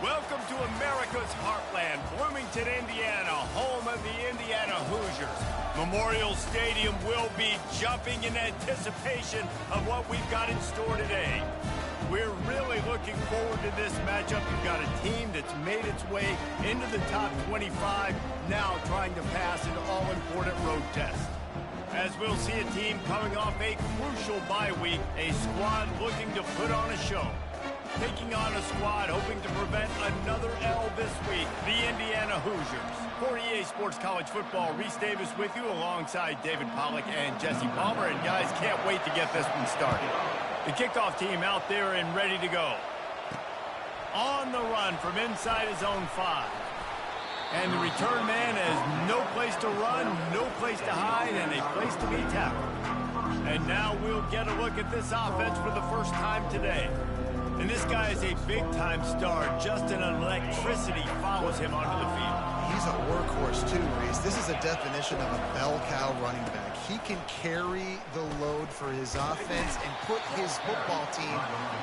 Welcome to America's heartland, Bloomington, Indiana, home of the Indiana Hoosiers. Memorial Stadium will be jumping in anticipation of what we've got in store today. We're really looking forward to this matchup. You've got a team that's made its way into the top 25, now trying to pass an all-important road test. As we'll see a team coming off a crucial bye week, a squad looking to put on a show. Taking on a squad hoping to prevent another L this week, the Indiana Hoosiers. For EA Sports College Football, Reese Davis with you alongside David Pollack and Jesse Palmer. And guys, can't wait to get this one started. The kickoff team out there and ready to go. On the run from inside his own 5. And the return man has no place to run, no place to hide, and a place to be tackled. And now we'll get a look at this offense for the first time today. And this guy is a big-time star. Just an electricity follows him onto the field. He's a workhorse too, Reese. This is a definition of a bell cow running back. He can carry the load for his offense and put his football team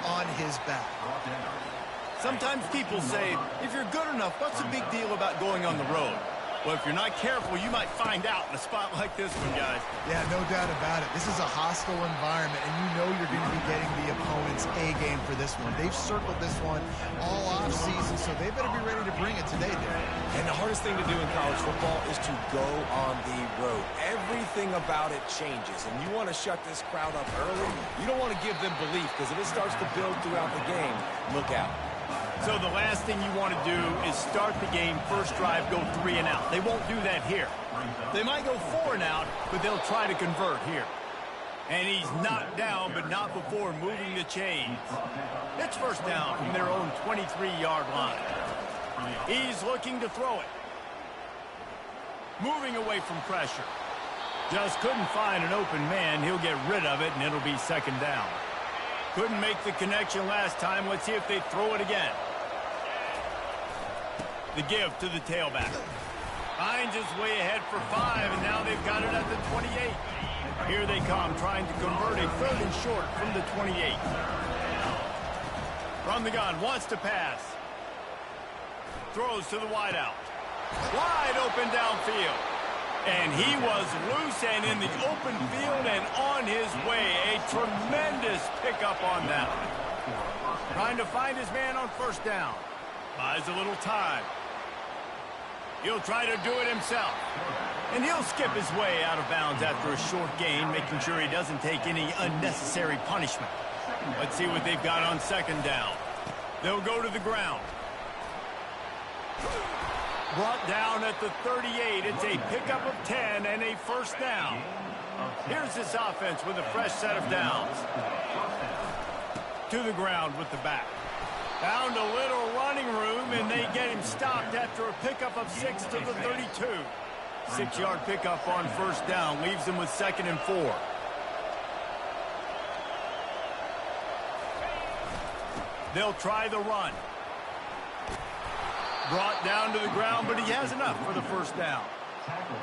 on his back. Sometimes people say, if you're good enough, what's the big deal about going on the road? Well, if you're not careful, you might find out in a spot like this one, guys. Yeah, no doubt about it. This is a hostile environment, and you know you're going to be getting the opponent's A-game for this one. They've circled this one all offseason, so they better be ready to bring it today, Dave. And the hardest thing to do in college football is to go on the road. Everything about it changes, and you want to shut this crowd up early. You don't want to give them belief, because if it starts to build throughout the game, look out. So the last thing you want to do is start the game, first drive, go 3 and out. They won't do that here. They might go 4 and out, but they'll try to convert here. And he's knocked down, but not before moving the chains. It's first down from their own 23-yard line. He's looking to throw it. Moving away from pressure. Just couldn't find an open man. He'll get rid of it, and it'll be second down. Couldn't make the connection last time. Let's see if they throw it again. The give to the tailback. Finds his way ahead for 5, and now they've got it at the 28. Here they come, trying to convert a 3rd and short from the 28. From the gun, wants to pass. Throws to the wideout. Wide open downfield. And he was loose and in the open field and on his way. A tremendous pickup on that. Trying to find his man on first down. Buys a little time. He'll try to do it himself. And he'll skip his way out of bounds after a short gain, making sure he doesn't take any unnecessary punishment. Let's see what they've got on second down. They'll go to the ground. Brought down at the 38. It's a pickup of 10 and a first down. Here's this offense with a fresh set of downs. To the ground with the back. Found a little running room, and they get him stopped after a pickup of 6 to the 32. 6-yard pickup on first down. Leaves him with 2nd and 4. They'll try the run. Brought down to the ground, but he has enough for the first down.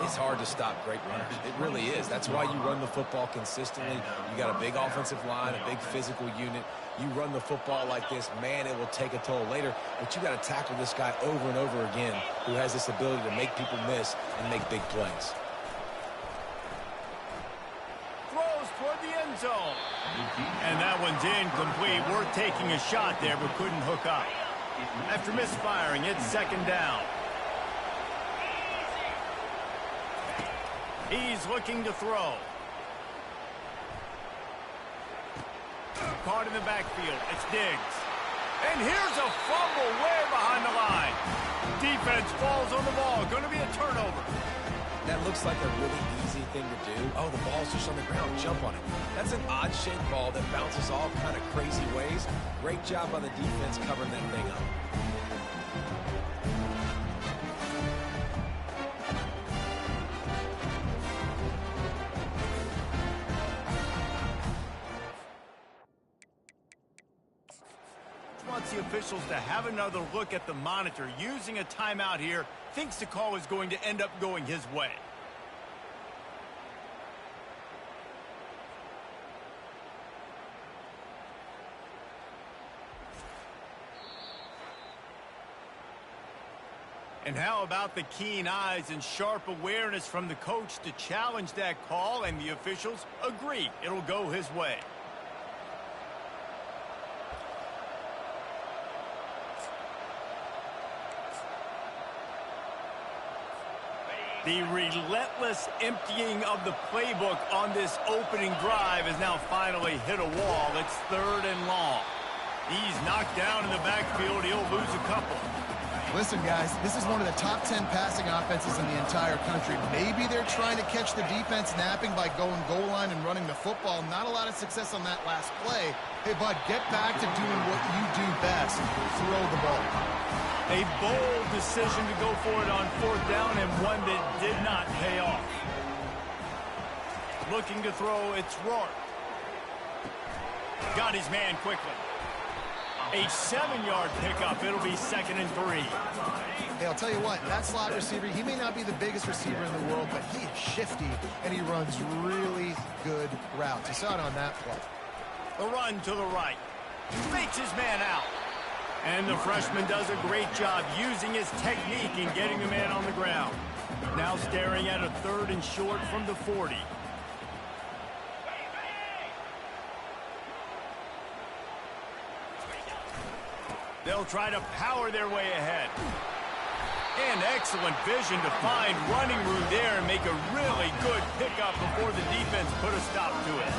It's hard to stop great runners. It really is. That's why you run the football consistently. You got a big offensive line, a big physical unit. You run the football like this, man, it will take a toll later. But you got to tackle this guy over and over again who has this ability to make people miss and make big plays. Throws toward the end zone. And that one's incomplete. Worth taking a shot there, but couldn't hook up. After misfiring, it's second down. He's looking to throw. Caught in the backfield. It's Diggs. And here's a fumble way behind the line. Defense falls on the ball. Going to be a turnover. That looks like a really easy thing to do. Oh, the ball's just on the ground. Jump on it. That's an odd-shaped ball that bounces all kind of crazy ways. Great job by the defense covering that thing up. Wants the officials to have another look at the monitor. Using a timeout here, thinks the call is going to end up going his way. And how about the keen eyes and sharp awareness from the coach to challenge that call, and the officials agree it'll go his way. The relentless emptying of the playbook on this opening drive has now finally hit a wall. It's 3rd and long. He's knocked down in the backfield. He'll lose a couple. Listen, guys, this is one of the top 10 passing offenses in the entire country. Maybe they're trying to catch the defense napping by going goal line and running the football. Not a lot of success on that last play. Hey, bud, get back to doing what you do best. Throw the ball. A bold decision to go for it on 4th down, and one that did not pay off. Looking to throw, it's Rourke. Got his man quickly. A 7-yard pickup. It'll be 2nd and 3. Hey, I'll tell you what, that slot receiver, he may not be the biggest receiver in the world, but he is shifty, and he runs really good routes. You saw it on that play. The run to the right. Fakes his man out. And the freshman does a great job using his technique and getting the man on the ground. Now staring at a 3rd and short from the 40. They'll try to power their way ahead. And excellent vision to find running room there and make a really good pickup before the defense put a stop to it.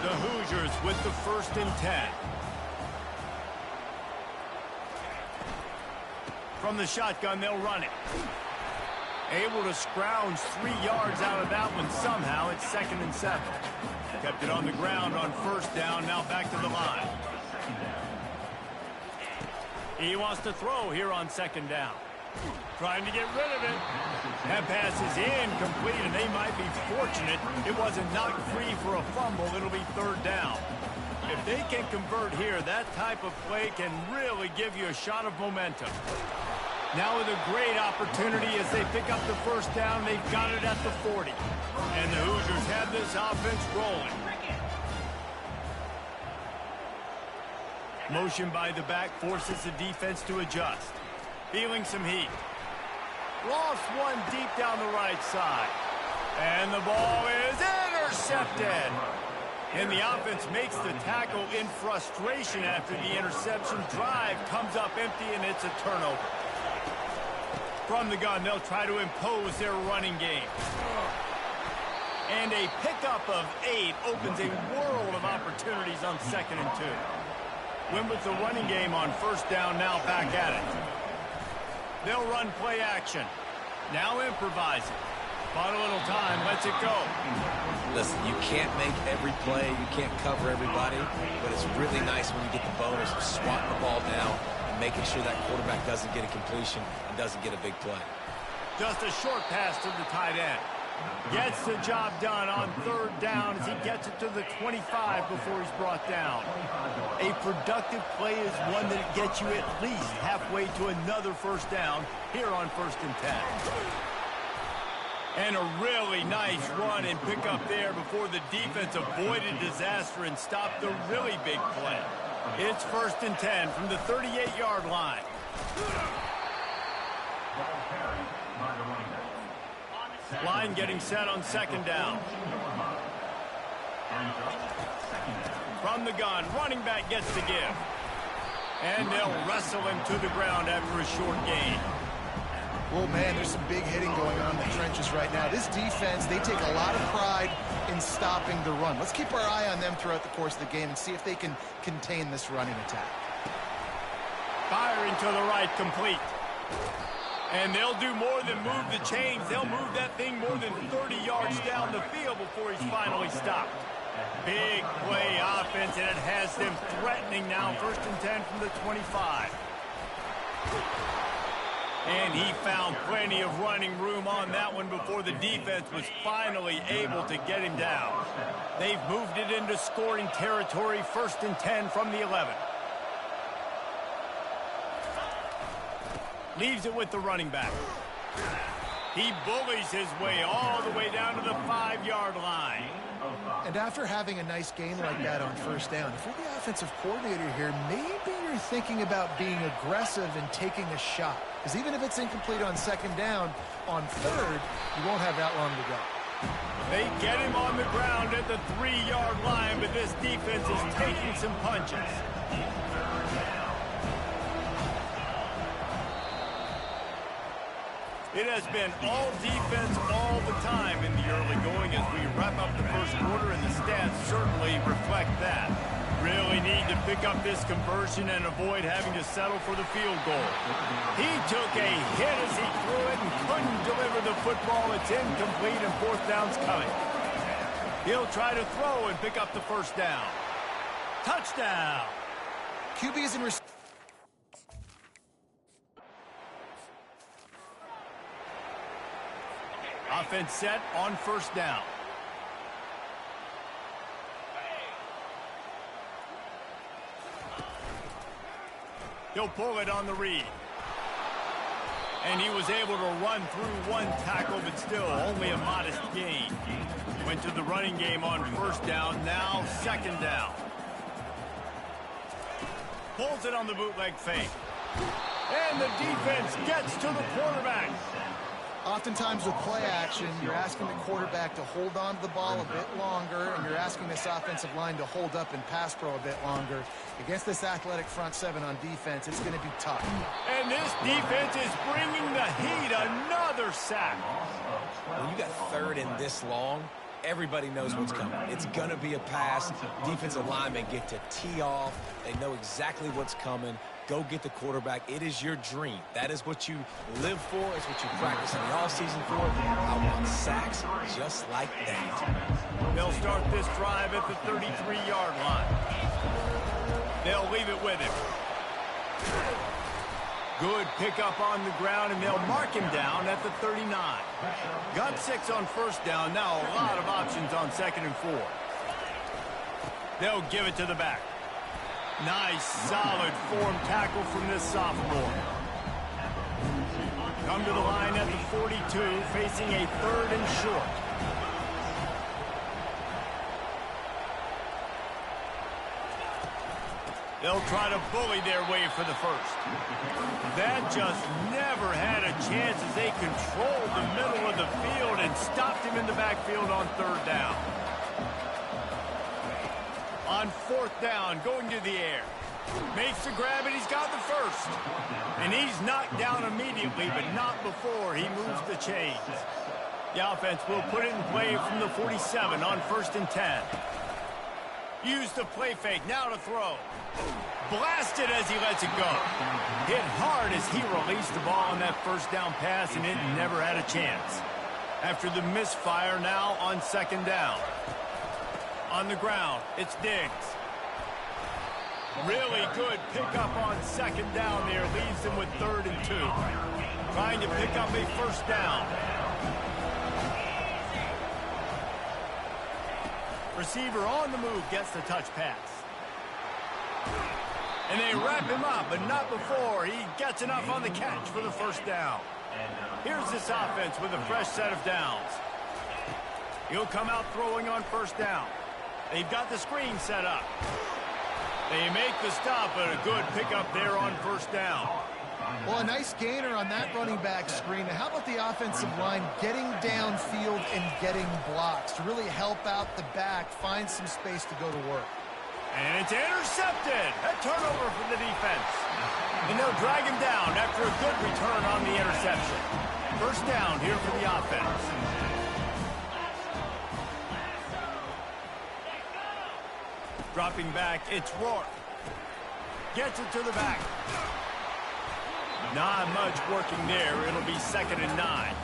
The Hoosiers with the 1st and 10. From the shotgun, they'll run it. Able to scrounge 3 yards out of that one somehow. It's 2nd and 7. Kept it on the ground on 1st down. Now back to the line. He wants to throw here on 2nd down. Trying to get rid of it. That pass is incomplete, and they might be fortunate it wasn't knocked free for a fumble. It'll be 3rd down. If they can convert here, that type of play can really give you a shot of momentum. Now with a great opportunity as they pick up the 1st down, they've got it at the 40. And the Hoosiers have this offense rolling. Motion by the back forces the defense to adjust. Feeling some heat. Lost one deep down the right side. And the ball is intercepted. And the offense makes the tackle in frustration after the interception. Drive comes up empty, and it's a turnover. From the gun, they'll try to impose their running game. And a pickup of 8 opens a world of opportunities on 2nd and 2. Win with the running game on 1st down, now back at it. They'll run play action. Now improvising. Bought a little time, lets it go. Listen, you can't make every play, you can't cover everybody, but it's really nice when you get the bonus of swatting the ball down and making sure that quarterback doesn't get a completion and doesn't get a big play. Just a short pass to the tight end. Gets the job done on 3rd down as he gets it to the 25 before he's brought down. A productive play is one that gets you at least halfway to another 1st down here on 1st and 10. And a really nice run and pick up there before the defense avoided disaster and stopped the really big play. It's 1st and 10 from the 38-yard line. Line getting set on 2nd down. From the gun, running back gets the give. And they'll wrestle him to the ground after a short gain. Well, man, there's some big hitting going on in the trenches right now. This defense, they take a lot of pride in stopping the run. Let's keep our eye on them throughout the course of the game and see if they can contain this running attack. Firing to the right, complete. And they'll do more than move the chains. They'll move that thing more than 30 yards down the field before he's finally stopped. Big play offense, and it has them threatening now. 1st and 10 from the 25. And he found plenty of running room on that one before the defense was finally able to get him down. They've moved it into scoring territory. 1st and 10 from the 11. Leaves it with the running back. He bullies his way all the way down to the 5-yard line. And after having a nice gain like that on 1st down, if you're the offensive coordinator here, maybe you're you're thinking about being aggressive and taking a shot. Because even if it's incomplete on second down, on third, you won't have that long to go. They get him on the ground at the 3-yard line, but this defense is taking some punches. It has been all defense all the time in the early going as we wrap up the first quarter, and the stats certainly reflect that. Really need to pick up this conversion and avoid having to settle for the field goal. He took a hit as he threw it and couldn't deliver the football. It's incomplete and fourth down's coming. He'll try to throw and pick up the first down. Touchdown! QB's in Offense set on first down. He'll pull it on the read. And he was able to run through one tackle, but still only a modest gain. Went to the running game on first down, now second down. Pulls it on the bootleg fake. And the defense gets to the quarterback. Oftentimes with play action, you're asking the quarterback to hold on to the ball a bit longer, and you're asking this offensive line to hold up and pass pro a bit longer. Against this athletic front seven on defense, it's going to be tough. And this defense is bringing the heat. Another sack. When you got third and this long, everybody knows what's coming. It's going to be a pass. Defensive linemen get to tee off. They know exactly what's coming. Go get the quarterback. It is your dream. That is what you live for. It's what you practice in the offseason for. I want sacks just like that. They'll start this drive at the 33-yard line. They'll leave it with him. Good pickup on the ground, and they'll mark him down at the 39. Got 6 on first down. Now a lot of options on second and 4. They'll give it to the back. Nice, solid form tackle from this sophomore. Come to the line at the 42, facing a third and short. They'll try to bully their way for the first. That just never had a chance as they controlled the middle of the field and stopped him in the backfield on third down. On fourth down, going to the air. Makes the grab, and he's got the first. And he's knocked down immediately, but not before he moves the chains. The offense will put it in play from the 47 on first and 10. Use the play fake, now to throw. Blasted as he lets it go. Hit hard as he released the ball on that first down pass, and it never had a chance. After the misfire, now on second down. On the ground, it's Diggs. Really good pickup on second down there. Leaves them with third and 2. Trying to pick up a first down. Receiver on the move gets the touch pass. And they wrap him up, but not before he gets enough on the catch for the first down. Here's this offense with a fresh set of downs. He'll come out throwing on first down. They've got the screen set up. They make the stop, but a good pickup there on first down. Well, a nice gainer on that running back screen. Now, how about the offensive line getting downfield and getting blocks to really help out the back, find some space to go to work? And it's intercepted. A turnover for the defense. And they'll drag him down after a good return on the interception. First down here for the offense. Dropping back, it's Rourke. Gets it to the back. Not much working there. It'll be second and 9.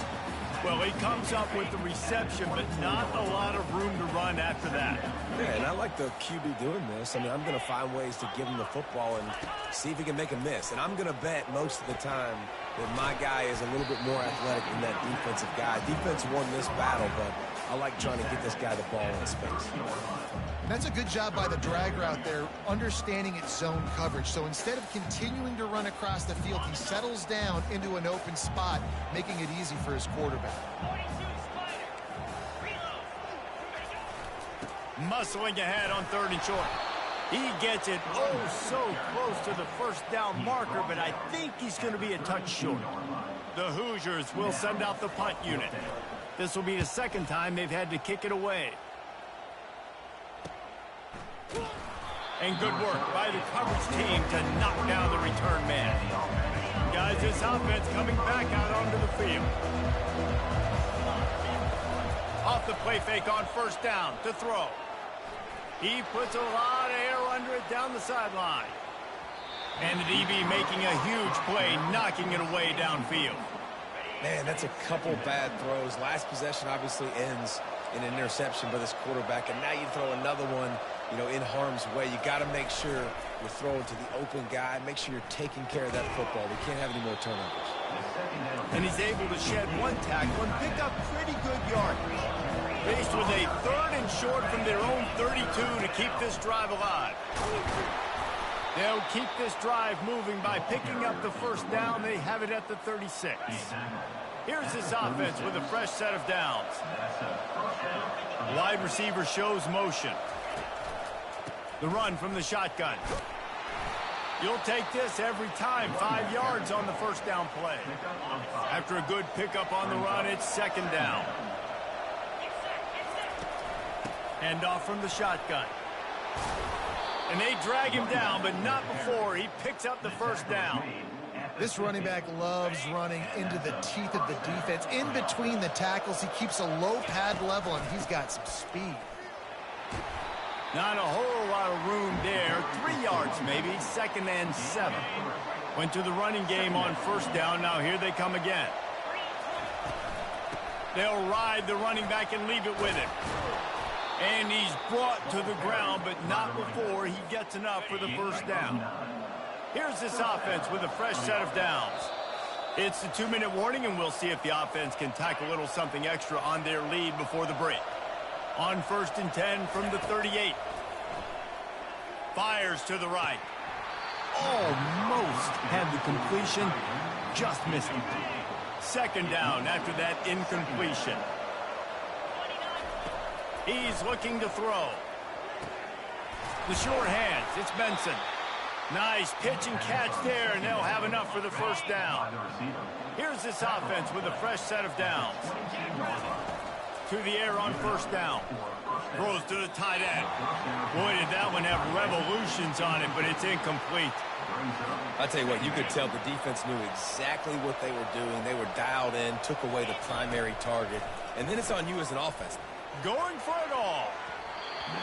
Well, he comes up with the reception, but not a lot of room to run after that. Yeah, and I like the QB doing this. I mean, I'm going to find ways to give him the football and see if he can make a miss. And I'm going to bet most of the time that my guy is a little bit more athletic than that defensive guy. Defense won this battle, but I like trying to get this guy the ball in space. And that's a good job by the drag route there, understanding its zone coverage. So instead of continuing to run across the field, he settles down into an open spot, making it easy for his quarterback. Muscling ahead on third and short. He gets it so close to the first down marker, but I think he's going to be a touch short. The Hoosiers will send out the punt unit. This will be the second time they've had to kick it away. And good work by the coverage team to knock down the return man. Guys, this offense coming back out onto the field. Off the play fake on first down to throw. He puts a lot of air under it down the sideline. And the DB making a huge play, knocking it away downfield. Man, that's a couple bad throws. Last possession obviously ends in an interception by this quarterback, and now you throw another one, in harm's way. You got to make sure you're throwing to the open guy. Make sure you're taking care of that football. We can't have any more turnovers. And he's able to shed one tackle and pick up pretty good yardage. Faced with a 3rd and short from their own 32 to keep this drive alive. They'll keep this drive moving by picking up the first down. They have it at the 36. Here's this offense with a fresh set of downs. Wide receiver shows motion. The run from the shotgun. You'll take this every time. 5 yards on the first down play. After a good pickup on the run, it's second down. Hand off from the shotgun. And they drag him down, but not before he picks up the first down. This running back loves running into the teeth of the defense. In between the tackles, he keeps a low pad level, and he's got some speed. Not a whole lot of room there. 3 yards maybe, 2nd and 7. Went to the running game on first down. Now here they come again. They'll ride the running back and leave it with him. And he's brought to the ground, but not before he gets enough for the first down. Here's this offense with a fresh set of downs. It's the 2-minute warning, and we'll see if the offense can tack a little something extra on their lead before the break. On 1st and 10 from the 38. Fires to the right. Almost had the completion, just missed it. Second down after that incompletion. He's looking to throw. The short hands, it's Benson. Nice pitch and catch there, and they'll have enough for the first down. Here's this offense with a fresh set of downs. To the air on first down. Throws to the tight end. Boy, did that one have revolutions on it, but it's incomplete. I tell you what, you could tell the defense knew exactly what they were doing. They were dialed in, took away the primary target, and then it's on you as an offense. Going for it all.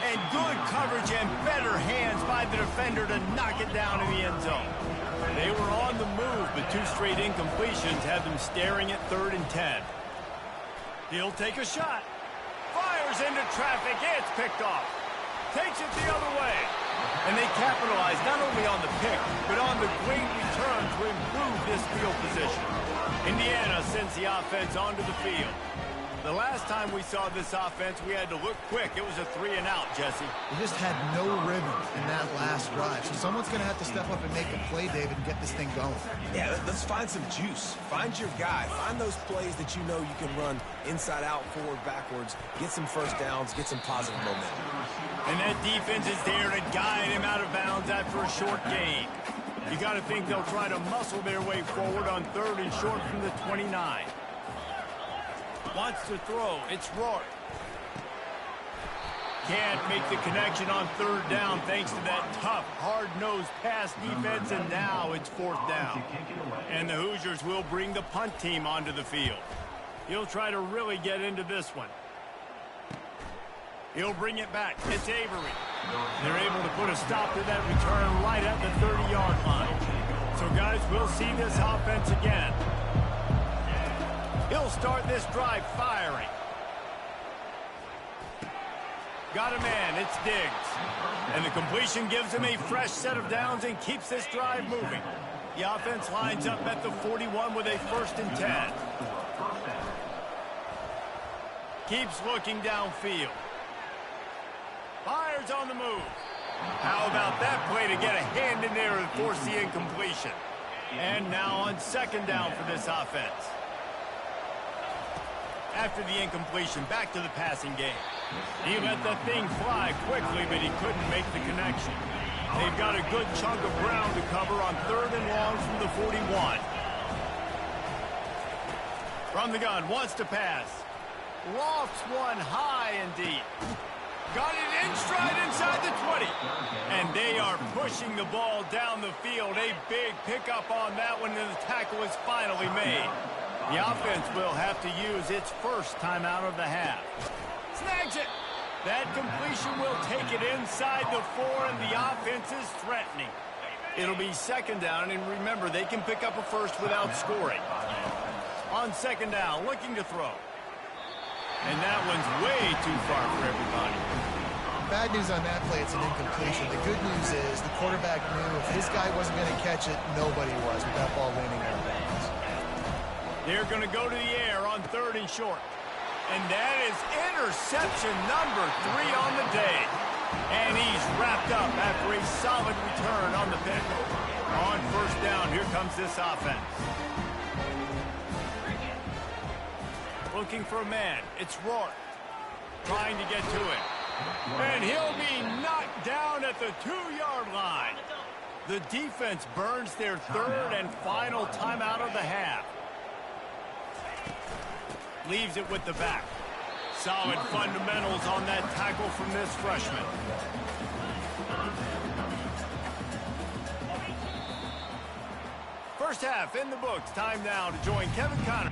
And good coverage and better hands by the defender to knock it down in the end zone. They were on the move, but 2 straight incompletions had them staring at 3rd and 10. He'll take a shot. Fires into traffic. It's picked off. Takes it the other way. And they capitalize not only on the pick, but on the great return to improve this field position. Indiana sends the offense onto the field. The last time we saw this offense, we had to look quick. It was a 3-and-out, Jesse. They just had no rhythm in that last drive. So someone's going to have to step up and make a play, David, and get this thing going. Yeah, let's find some juice. Find your guy. Find those plays that you know you can run inside out, forward, backwards. Get some first downs. Get some positive momentum. And that defense is there to guide him out of bounds after a short gain. You got to think they'll try to muscle their way forward on 3rd and short from the 29. Wants to throw. It's Rourke. Can't make the connection on 3rd down thanks to that tough, hard-nosed pass defense, and now it's 4th down. And the Hoosiers will bring the punt team onto the field. He'll try to really get into this one. He'll bring it back. It's Avery. They're able to put a stop to that return right at the 30-yard line. So, guys, we'll see this offense again. He'll start this drive firing. Got a man, it's Diggs. And the completion gives him a fresh set of downs and keeps this drive moving. The offense lines up at the 41 with a 1st and 10. Keeps looking downfield. Fires on the move. How about that play to get a hand in there and force the incompletion? And now on 2nd down for this offense. after the incompletion, back to the passing game. He let the thing fly quickly, but he couldn't make the connection. They've got a good chunk of ground to cover on 3rd and long from the 41. From the gun, wants to pass. Lofts one high and deep. Got it in stride inside the 20. And they are pushing the ball down the field. A big pickup on that one, and the tackle is finally made. The offense will have to use its first timeout of the half. Snags it. That completion will take it inside the 4, and the offense is threatening. It'll be 2nd down, and remember, they can pick up a first without scoring. On 2nd down, looking to throw. And that one's way too far for everybody. Bad news on that play, it's an incompletion. The good news is the quarterback knew if his guy wasn't going to catch it, nobody was with that ball landing out of bounds. They're going to go to the air on 3rd and short. And that is interception number 3 on the day. And he's wrapped up after a solid return on the pick. On 1st down, here comes this offense. Looking for a man. It's Rourke. Trying to get to him. And he'll be knocked down at the 2-yard line. The defense burns their 3rd and final timeout of the half. Leaves it with the back. Solid fundamentals on that tackle from this freshman. First half in the books. Time now to join Kevin Connor.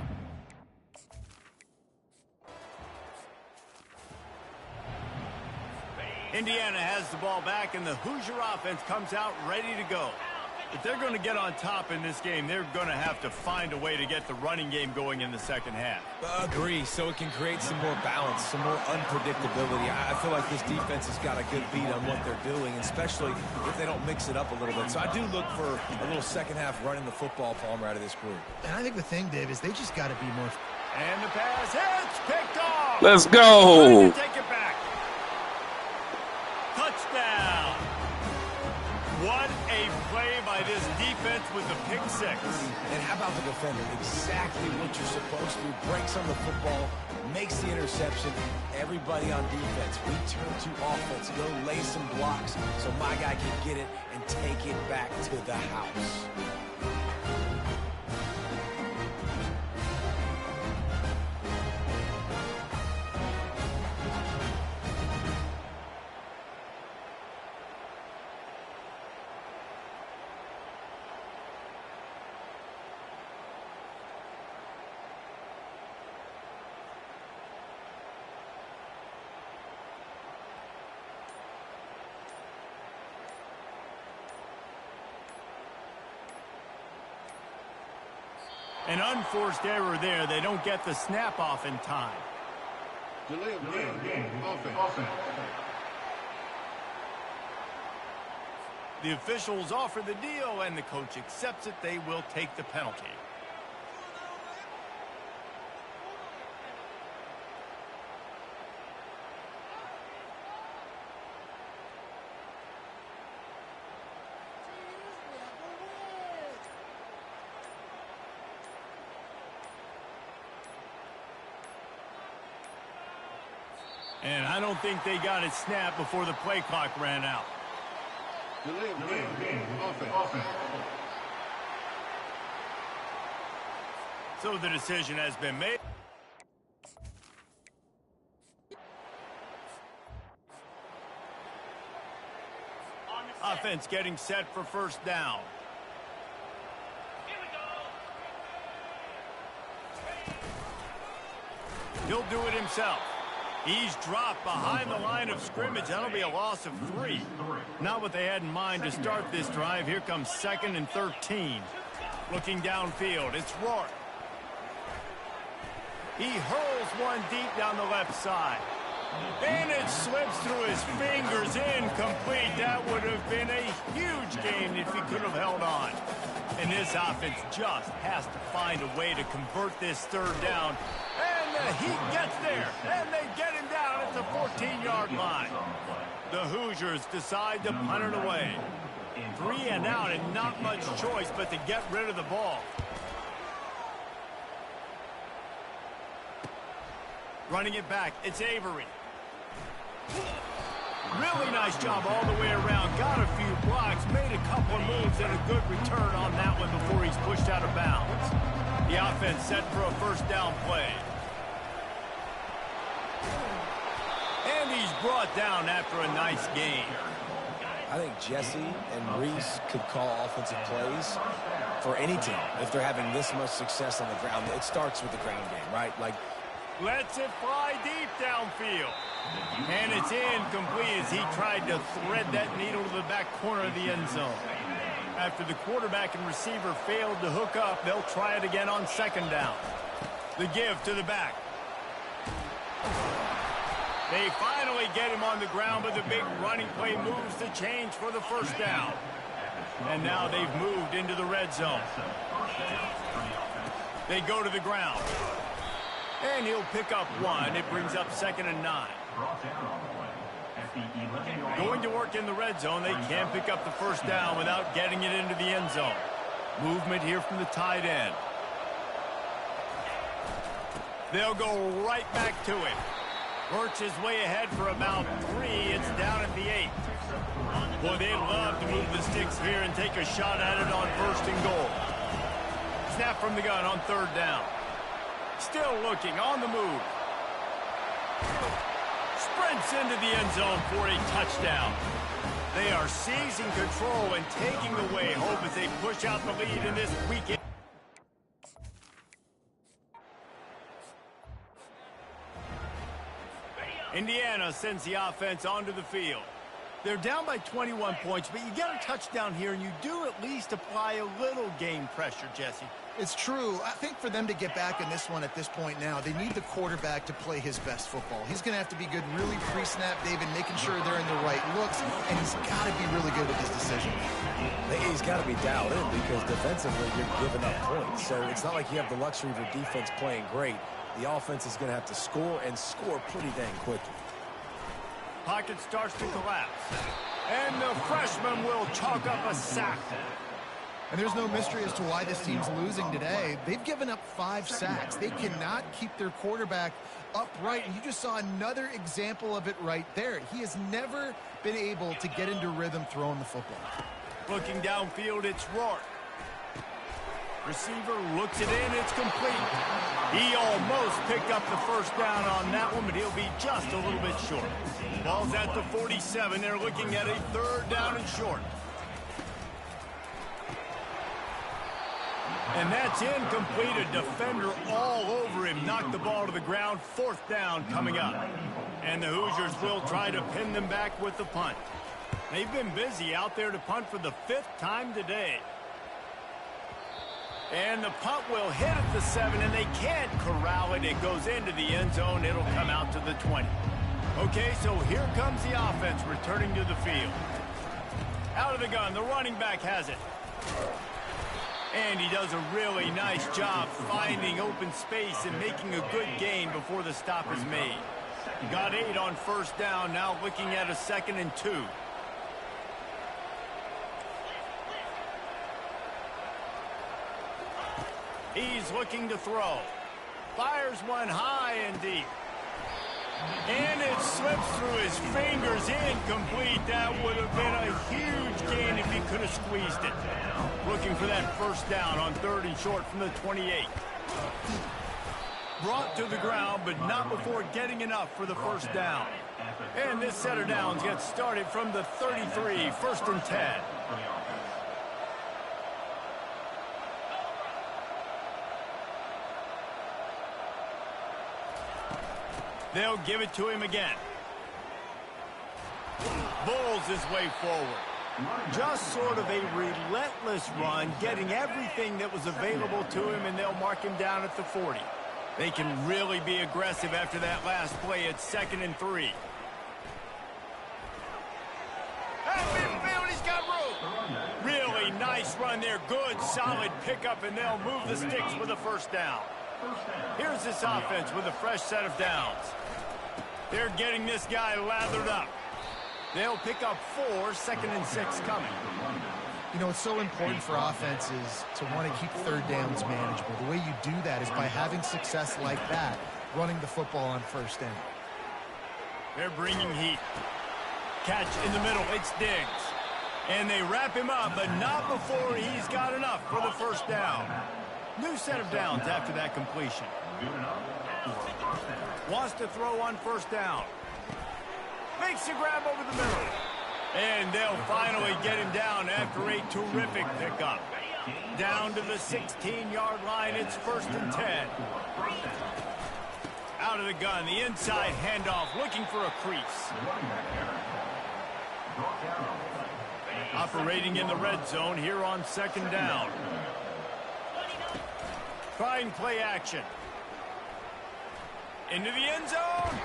Indiana has the ball back, and the Hoosier offense comes out ready to go. If they're going to get on top in this game, they're going to have to find a way to get the running game going in the 2nd half. Agree, so it can create some more balance, some more unpredictability. I feel like this defense has got a good beat on what they're doing, especially if they don't mix it up a little bit. So I do look for a little 2nd half running the football, Palmer, out of this group. And I think the thing, Dave, is they just got to be more... And the pass hits, picked off. Let's go. Take it back. Touchdown. What a play by this defense with the pick 6. And how about the defender? Exactly what you're supposed to. Breaks on the football, makes the interception. Everybody on defense, we turn to offense. Go lay some blocks so my guy can get it and take it back to the house. An unforced error there. They don't get the snap off in time. Delay of game. Offense. The officials offer the deal, and the coach accepts it. They will take the penalty. And I don't think they got it snapped before the play clock ran out. Delay of game. Offense. So the decision has been made. Offense getting set for 1st down. He'll do it himself. He's dropped behind the line of scrimmage. That'll be a loss of 3. Not what they had in mind to start this drive. Here comes 2nd and 13. Looking downfield, it's Rourke. He hurls one deep down the left side. And it slips through his fingers, incomplete. That would have been a huge gain if he could have held on. And this offense just has to find a way to convert this 3rd down. And the Heat gets there, and they get him down at the 14-yard line. The Hoosiers decide to punt it away. 3 and out, and not much choice but to get rid of the ball. Running it back, it's Avery. Really nice job all the way around. Got a few blocks, made a couple of moves, and a good return on that one before he's pushed out of bounds. The offense set for a first down play. And he's brought down after a nice gain. I think Jesse and Reese could call offensive plays for any team if they're having this much success on the ground. It starts with the ground game, right? Like, lets it fly deep downfield. And it's incomplete as he tried to thread that needle to the back corner of the end zone. After the quarterback and receiver failed to hook up, they'll try it again on second down. The give to the back. They finally get him on the ground, but the big running play moves the change for the first down. And now they've moved into the red zone. They go to the ground. And he'll pick up one. It brings up 2nd and 9. Going to work in the red zone, they can't pick up the first down without getting it into the end zone. Movement here from the tight end. They'll go right back to him. Works his way ahead for about 3. It's down at the 8. Boy, they'd love to move the sticks here and take a shot at it on 1st and goal. Snap from the gun on 3rd down. Still looking on the move. Sprints into the end zone for a touchdown. They are seizing control and taking away hope as they push out the lead in this weekend. Indiana sends the offense onto the field. They're down by 21 points, but you get a touchdown here, and you do at least apply a little game pressure, Jesse. It's true. I think for them to get back in this one at this point now, they need the quarterback to play his best football. He's going to have to be good really pre-snap, David, making sure they're in the right looks, and he's got to be really good with his decision. he's got to be dialed in because defensively you're giving up points. So it's not like you have the luxury of your defense playing great. The offense is going to have to score and score pretty dang quickly. Pocket starts to collapse. And the freshman will chalk up a sack. And there's no mystery as to why this team's losing today. They've given up 5 sacks. They cannot keep their quarterback upright. And you just saw another example of it right there. He has never been able to get into rhythm throwing the football. Looking downfield, it's Rourke. Receiver looks it in, it's complete. He almost picked up the first down on that one, but he'll be just a little bit short. Ball's at the 47. They're looking at a 3rd down and short. And that's incomplete. A defender all over him. Knocked the ball to the ground. 4th down coming up. And the Hoosiers will try to pin them back with the punt. They've been busy out there to punt for the 5th time today. And the punt will hit at the 7, and they can't corral it. It goes into the end zone. It'll come out to the 20. Okay, so here comes the offense returning to the field. Out of the gun, the running back has it. And he does a really nice job finding open space and making a good gain before the stop is made. Got 8 on 1st down, now looking at a 2nd and 2. He's looking to throw. Fires one high and deep. And it slips through his fingers, incomplete. That would have been a huge gain if he could have squeezed it. Looking for that 1st down on 3rd and short from the 28. Brought to the ground, but not before getting enough for the 1st down. And this set of downs gets started from the 33, 1st and 10. They'll give it to him again. Bulls his way forward. Just sort of a relentless run, getting everything that was available to him, and they'll mark him down at the 40. They can really be aggressive after that last play at 2nd and 3. At midfield, he's got room. Really nice run there. Good, solid pickup, and they'll move the sticks with a 1st down. Here's this offense with a fresh set of downs. They're getting this guy lathered up. They'll pick up 4, 2nd and 6 coming. You know, it's so important for offenses to want to keep 3rd downs manageable. The way you do that is by having success like that running the football on first down. They're bringing heat. Catch in the middle. It's Diggs. And they wrap him up, but not before he's got enough for the first down. New set of downs after that completion. Wants to throw on first down. Makes the grab over the middle. And they'll finally get him down after a terrific pickup. Down to the 16-yard line. It's 1st and 10. Out of the gun. The inside handoff. Looking for a crease. Operating in the red zone here on 2nd down. Trying play action. Into the end zone.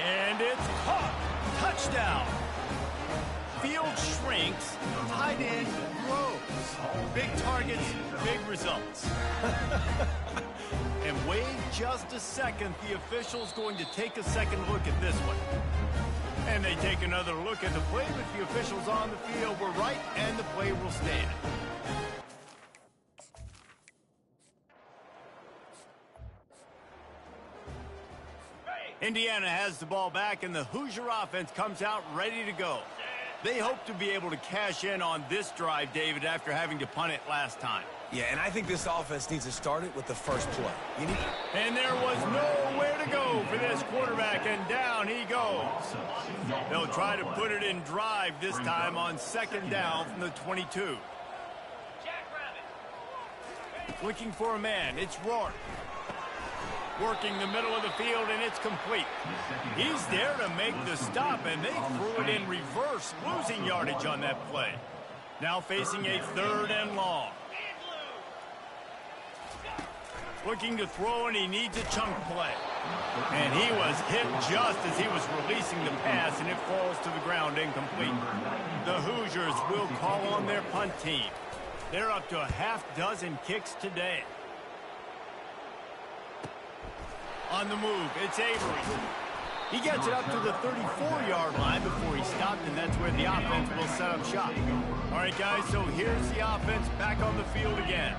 And it's caught. Touchdown. Field shrinks. Tight end grows. Big targets, big results. And wait just a second. The official's going to take a second look at this one. And they take another look at the play, but the officials on the field were right, and the play will stand. Indiana has the ball back, and the Hoosier offense comes out ready to go. They hope to be able to cash in on this drive, David, after having to punt it last time. Yeah, and I think this offense needs to start it with the first play. And there was nowhere to go for this quarterback, and down he goes. They'll try to put it in drive this time on 2nd down from the 22. Looking for a man. It's Rourke. Working the middle of the field, and it's complete. He's there to make the stop, and they threw it in reverse, losing yardage on that play. Now facing a 3rd and long. Looking to throw, and he needs a chunk play. And he was hit just as he was releasing the pass, and it falls to the ground incomplete. The Hoosiers will call on their punt team. They're up to a half-dozen kicks today. On the move, it's Avery. He gets it up to the 34-yard line before he stopped, and that's where the offense will set up shop. All right, guys, so here's the offense back on the field again.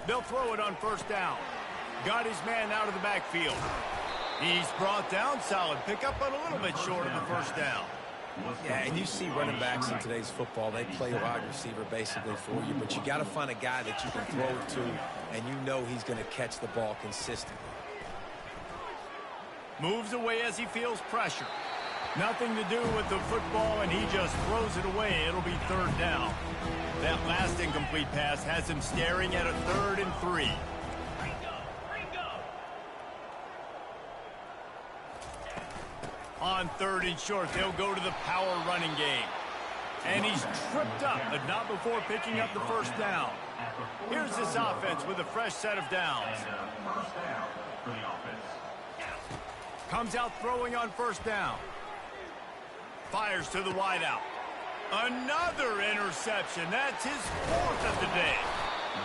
They'll throw it on 1st down. Got his man out of the backfield. He's brought down. Solid pickup, but a little bit short of the 1st down. Yeah, and you see running backs in today's football, they play a wide receiver basically for you, but you got to find a guy that you can throw it to, and you know he's going to catch the ball consistently. Moves away as he feels pressure. Nothing to do with the football, and he just throws it away. It'll be 3rd down. That last incomplete pass has him staring at a 3rd and 3. On 3rd and short, they'll go to the power running game. And he's tripped up, but not before picking up the 1st down. Here's this offense with a fresh set of downs. Comes out throwing on 1st down. Fires to the wideout. Another interception. That's his 4th of the day.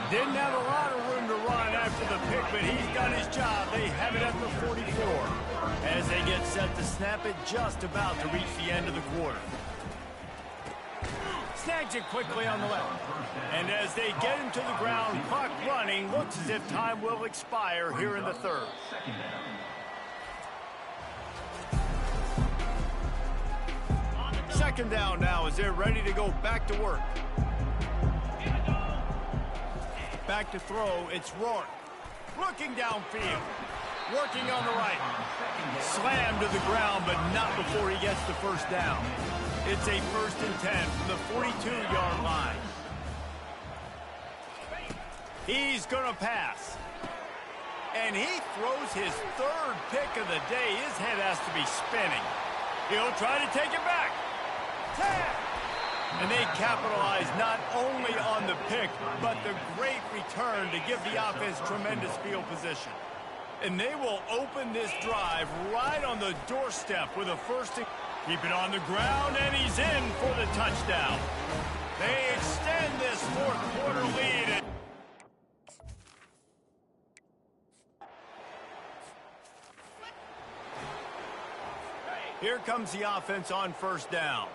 Didn't have a lot of room to run after the pick, but he's done his job. They have it at the 44. As they get set to snap it, just about to reach the end of the quarter. Snags it quickly on the left. And as they get him to the ground, clock running, looks as if time will expire here in the 3rd. Second down now as they're ready to go back to work. Back to throw, it's Rourke. Looking downfield. Working on the right. Slammed to the ground, but not before he gets the 1st down. It's a 1st and 10 from the 42-yard line. He's going to pass. And he throws his 3rd pick of the day. His head has to be spinning. He'll try to take it back. And they capitalize not only on the pick, but the great return to give the offense tremendous field position. And they will open this drive right on the doorstep with a 1st. Keep it on the ground, and he's in for the touchdown. They extend this 4th quarter lead. Here comes the offense on 1st down.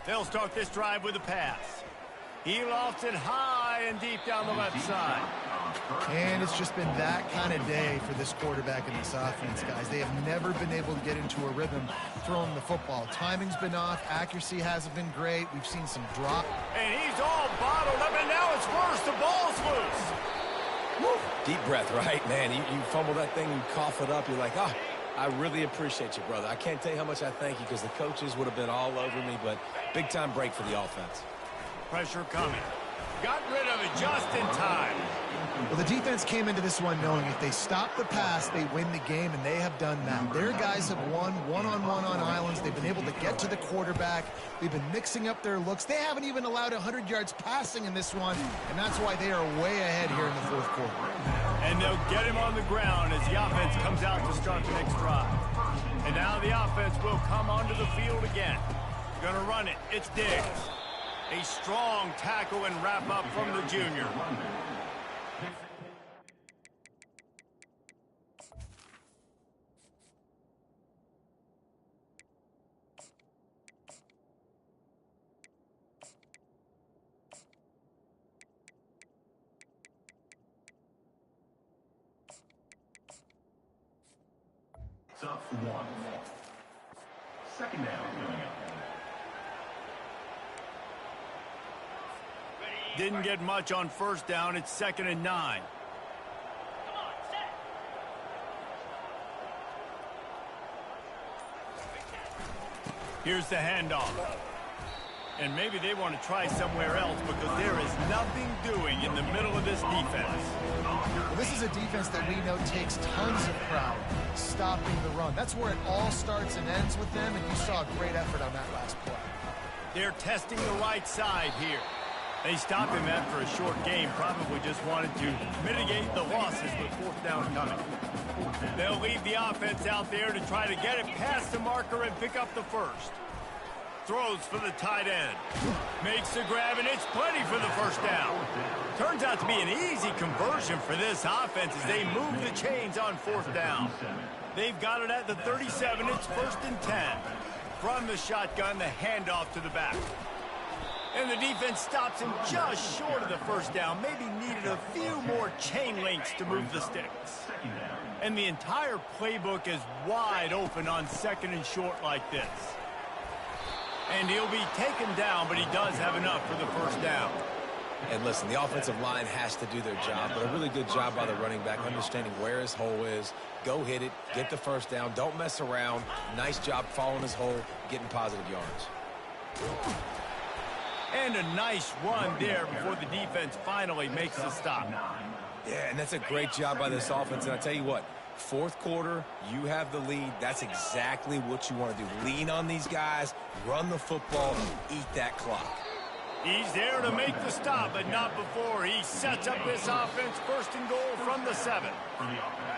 They'll start this drive with a pass. He lofts it high and deep down the left side. And it's just been that kind of day for this quarterback and this offense, guys. They have never been able to get into a rhythm throwing the football. Timing's been off. Accuracy hasn't been great. We've seen some drop. And he's all bottled up, and now it's worse. The ball's loose. Woo. Deep breath, right, man? You fumble that thing, you cough it up. You're like, oh, I really appreciate you, brother. I can't tell you how much I thank you because the coaches would have been all over me, but big-time break for the offense. Pressure coming. Got rid of it just in time. Well, the defense came into this one knowing if they stop the pass, they win the game, and they have done that. Their guys have won one-on-one on islands. They've been able to get to the quarterback. They've been mixing up their looks. They haven't even allowed 100 yards passing in this one, and that's why they are way ahead here in the fourth quarter. And they'll get him on the ground as the offense comes out to start the next drive. And now the offense will come onto the field again. Going to run it. It's Diggs. A strong tackle and wrap up from the junior. Up 1. Second down coming up. Didn't get much on first down. It's 2nd and 9. Here's the handoff. And maybe they want to try somewhere else because there is nothing doing in the middle of this defense. Well, this is a defense that we know takes tons of crowd stopping the run. That's where it all starts and ends with them, and you saw a great effort on that last play. They're testing the right side here. They stopped him after a short game, probably just wanted to mitigate the losses with fourth down coming. They'll leave the offense out there to try to get it past the marker and pick up the first. Throws for the tight end. Makes the grab, and it's plenty for the first down. Turns out to be an easy conversion for this offense as they move the chains on fourth down. They've got it at the 37. It's 1st and 10. From the shotgun, the handoff to the back. And the defense stops him just short of the first down. Maybe needed a few more chain links to move the sticks. And the entire playbook is wide open on 2nd and short like this. And he'll be taken down, but he does have enough for the first down. And listen, the offensive line has to do their job, but a really good job by the running back, understanding where his hole is. Go hit it, get the first down, don't mess around. Nice job following his hole, getting positive yards. And a nice run there before the defense finally makes the stop. Yeah, and that's a great job by this offense. And I tell you what, fourth quarter, you have the lead. That's exactly what you want to do. Lean on these guys, run the football, eat that clock. He's there to make the stop, but not before he sets up this offense 1st and goal from the 7.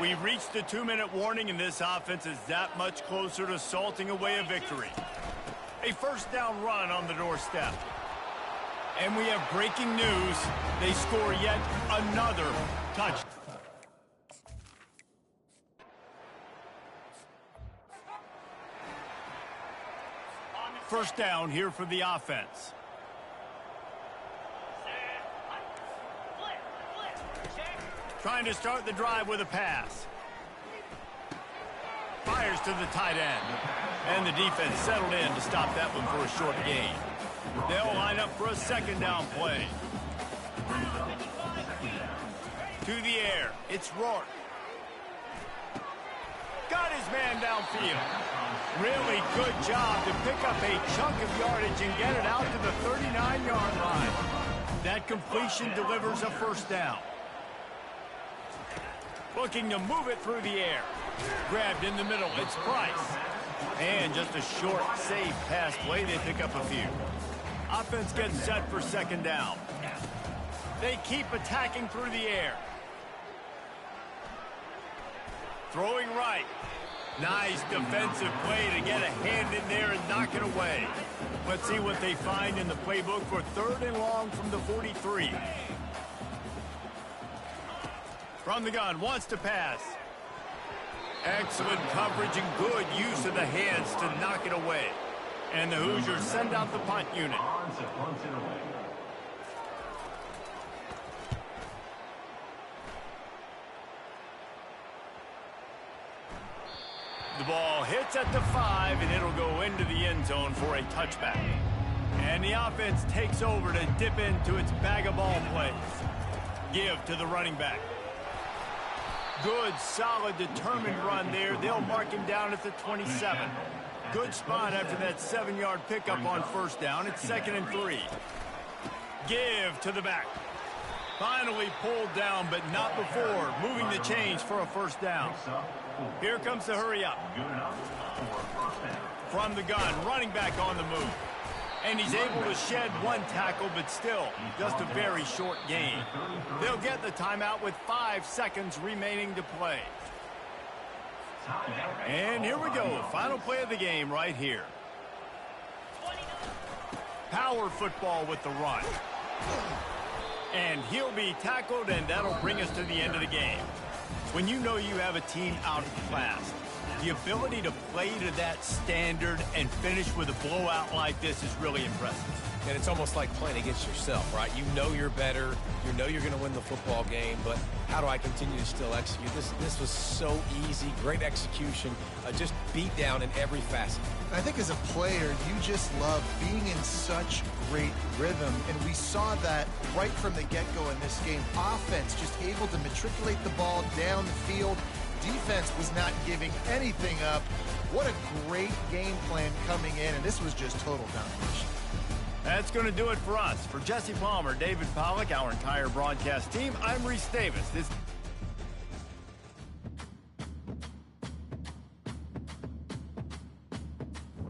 We've reached the 2-minute warning, and this offense is that much closer to salting away a victory. A first down run on the doorstep. And we have breaking news. They score yet another touchdown. First down here for the offense. Trying to start the drive with a pass. Fires to the tight end. And the defense settled in to stop that one for a short gain. They'll line up for a 2nd down play. To the air. It's Rourke. Got his man downfield. Really good job to pick up a chunk of yardage and get it out to the 39-yard line. That completion delivers a first down. Looking to move it through the air. Grabbed in the middle. It's Price. And just a short, safe pass play. They pick up a few. Offense gets set for 2nd down. They keep attacking through the air. Throwing right. Nice defensive play to get a hand in there and knock it away. Let's see what they find in the playbook for 3rd and long from the 43. From the gun, wants to pass. Excellent coverage and good use of the hands to knock it away. And the Hoosiers send out the punt unit. The ball hits at the 5, and it'll go into the end zone for a touchback. And the offense takes over to dip into its bag of ball plays. Give to the running back. Good, solid, determined run there. They'll mark him down at the 27. Good spot after that 7-yard pickup on first down. It's 2nd and 3. Give to the back. Finally pulled down, but not before moving the chains for a first down. Here comes the hurry up. From the gun, running back on the move. And he's able to shed one tackle, but still just a very short gain. They'll get the timeout with 5 seconds remaining to play. And here we go. Final play of the game right here. Power football with the run. And he'll be tackled, and that'll bring us to the end of the game. When you know you have a team outclassed, the ability to play to that standard and finish with a blowout like this is really impressive. And it's almost like playing against yourself, right? You know you're better. You know you're going to win the football game, but how do I continue to still execute? This was so easy, great execution, just beat down in every facet. I think as a player, you just love being in such great rhythm, and we saw that right from the get-go in this game. Offense just able to matriculate the ball down the field. Defense was not giving anything up. What a great game plan coming in, and this was just total domination. That's going to do it for us. For Jesse Palmer, David Pollack, our entire broadcast team, I'm Reese Davis. This